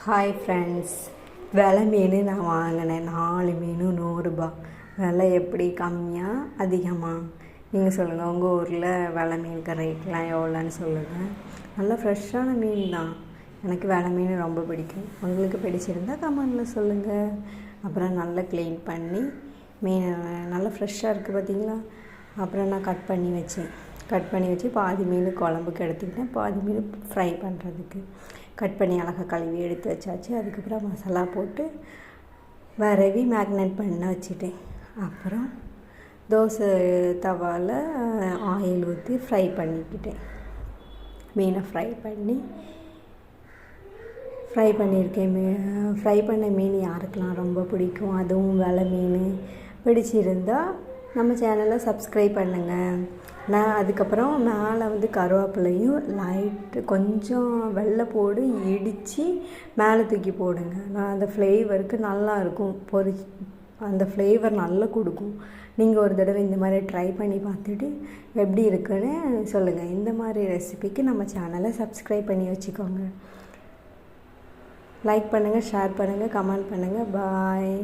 Hi friends, விலை மீன் நான் வாங்கினேன். 4 மீன் 100 ரூபா. விலை எப்படி கம்மியாக அதிகமாக நீங்கள் சொல்லுங்கள். உங்கள் ஊரில் விலை மீனுக்கு ரேட்லாம் எவ்வளோன்னு சொல்லுங்கள். நல்லா ஃப்ரெஷ்ஷான மீன் தான். எனக்கு விலை மீன் ரொம்ப பிடிக்கும். உங்களுக்கு பிடிச்சிருந்தால் கமெண்டில் சொல்லுங்கள். அப்புறம் நல்லா க்ளீன் பண்ணி மீன் நல்லா ஃப்ரெஷ்ஷாக இருக்குது பார்த்தீங்களா. அப்புறம் நான் கட் பண்ணி வச்சு பாதி மீன் குழம்புக்கு எடுத்துக்கிட்டேன், பாதி மீன் ஃப்ரை பண்ணுறதுக்கு கட் பண்ணி அழகாக கழுவி எடுத்து வச்சாச்சு. அதுக்கப்புறம் மசாலா போட்டு விரவி மேக்னேட் பண்ண வச்சுட்டேன். அப்புறம் தோசை தவாவில் ஆயில் ஊற்றி ஃப்ரை பண்ணிக்கிட்டேன். மீனை ஃப்ரை பண்ணியிருக்கேன். ஃப்ரை பண்ண மீன் யாருக்கெல்லாம் ரொம்ப பிடிக்கும், அதுவும் விலை மீன் பிடிச்சிருந்தால் நம்ம சேனலை சப்ஸ்கிரைப் பண்ணுங்கள். நான் அதுக்கப்புறம் மேலே கருவேப்பிலையும் லைட்டு கொஞ்சம் வெள்ளைப்பூடு இடித்து மேலே தூக்கி போடுங்க. நான் அந்த ஃப்ளேவருக்கு நல்லாயிருக்கும். அந்த ஃப்ளேவர் நல்லா கொடுக்கும். நீங்கள் ஒரு தடவை இந்த மாதிரி ட்ரை பண்ணி பார்த்துட்டு எப்படி இருக்குன்னு சொல்லுங்கள். இந்த மாதிரி ரெசிபிக்கு நம்ம சேனலை சப்ஸ்கிரைப் பண்ணி வச்சுக்கோங்க. லைக் பண்ணுங்கள், ஷேர் பண்ணுங்கள், கமெண்ட் பண்ணுங்கள். பாய்.